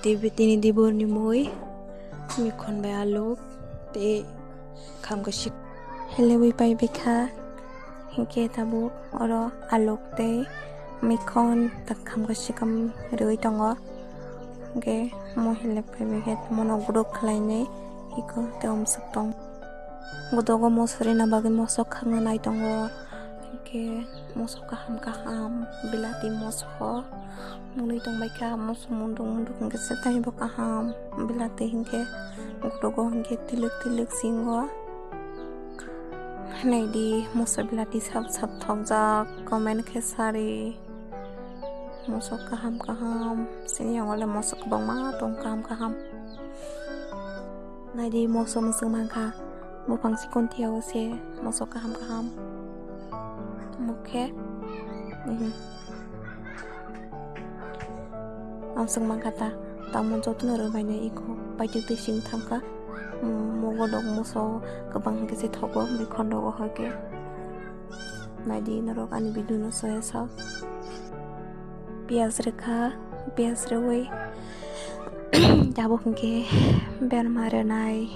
tini dibur ni moi mi khon bai aluk te kham ko shik helewi pai bikha hinke tabu oro aluk te mi khon tak kham ko shikam roi tongo ge mo hele pai bikha mono grok khlainai iko te omsuk tong godogo mosori na bagi mosok khanga nai tongo ke mosok kaham bilati mosok mulai tong baika mosok mundung ke setai bo kaham bilati hingke godogo hingke tiluk singo nai di mosok bilati sab thongjak comment ke sari mosok kaham sini ole mosok bangma tong kaham nai di mosok musung mangka mupang sikon tiao se mosok kaham Oke, langsung mangkata tamun jotun orang banyak iko baik itu sing tangka mogodok muso kebang kesi thogo bikondo hake nadi narok ani biduno soesa pias rewe jabo ke ber mare nai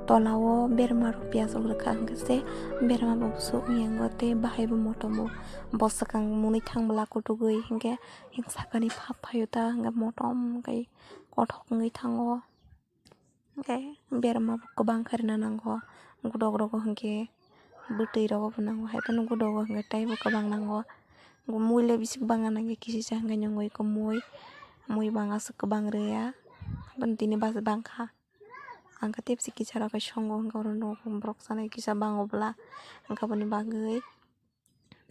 tolawo bermaru pias rekha angse berma bobsu yengote bahaibu motomo bosakang muni thangbla kutugui hingke hingsakani phapayuta nga motom kai kothok ngai thango hingke berma kobang kharina nango gudog hingke butui rogo nango haipan gudogo hingke taibo kobang nango muile bisik banga nange kisi sangga nyongoi ko mui banga sekebang reya bentini bas bangkha angka tips kicara ka songo angka rono brok sanai kisa bangobla angka bani bagai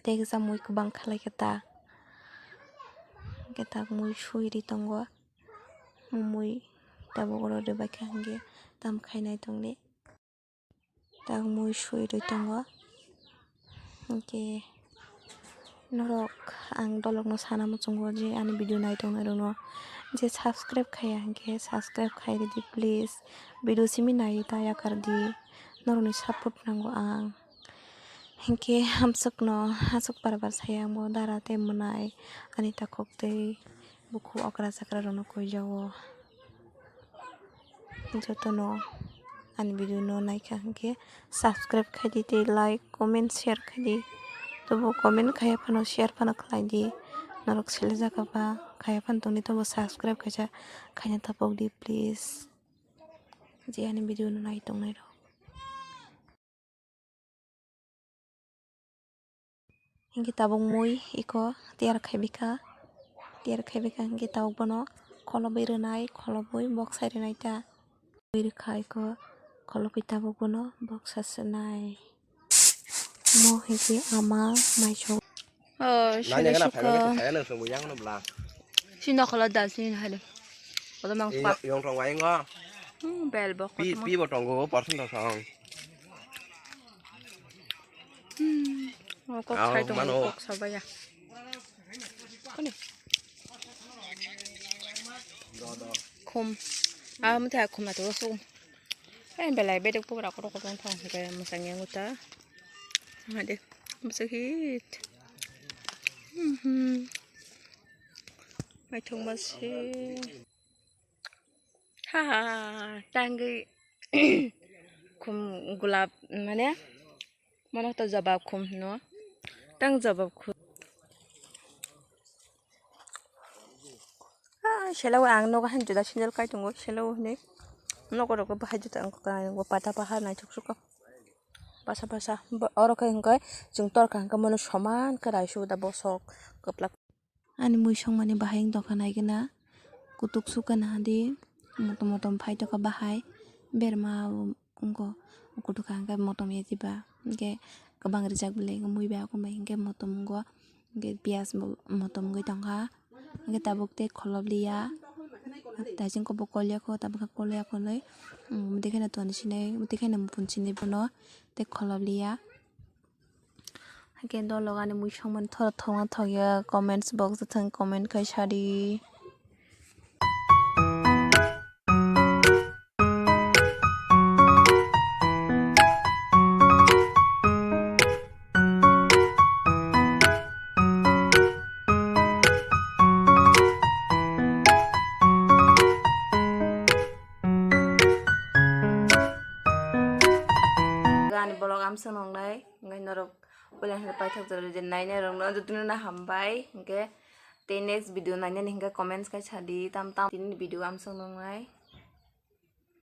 te kisa mui kubang khalai kita mui shui ri tongo mui tabo goro de baka hange tam khainai tongle tak mui shui ri tongo angke norok ang dolok no sana mo chungo je ani video nai tong rono je subscribe khaya hangke subscribe khai di please video simi nai ta yakar di noroni support nango ang hingke hamsuk barbar saya mo dara te munai ani ta kokte buku okra sakra rono koi jawo jotono ani video no naikha hangke subscribe khai di te like comment share khai di tobo comment khaya phano share phano khlai di narok sele jakaba khaya phan toni tobo subscribe khaja khaina tapok di please je ani video no nai tong nai ro hingke tabong mui iko tiar khaibika hingke tabok bono kholobai rwnai kholoboi boksai rwnai ta birkha iko kholobai tabok bono boksa swnai mo hingke ama maiso Sino kalau dah sini ada. Kalau mang pak. Yang trong vậy ngó. Bel bok. Pi vào trong gỗ bỏ xuống đầu sòng. Kok saya tu kok sabar ya. Kau ni. Kum. Mesti aku kum tu langsung. Belai bedek pun aku rokok tong kayak misalnya nguta. Ada. Mesti hit. Mai thong masih tanggi kum gulab mana tu jabab kum no tang jabab kum selalu ang no kan juda sinjal kai tunggu selalu ni no ko bahaj juta ang kai go pata paha nai chuk basa orang kai angkai jung tor kan kamu soman kerai sudah bosok keplak ani mui song mani bahai dokan ai gena kutuk sukan hadi motom phai to ka bahai berma ungko kutuk angka motom yetiba ge kabang rijak bele mui ba ko mai ge motom go ge pias motom ge tangha ge tabuk te kholoblia dajing ko bokolya ko tabuk kolya ko lei dekhena to ani sinai dekhena mupun sinai bono te kholoblia Again, do logani mui songman thonga thoya comments box thang comment kai sari vlog am sonongnai ngai norok pulang pai thak jare je naine rong no jutune na hambai hingke te next video naine hingke comments kai sadi tam tam tin video am sonongnai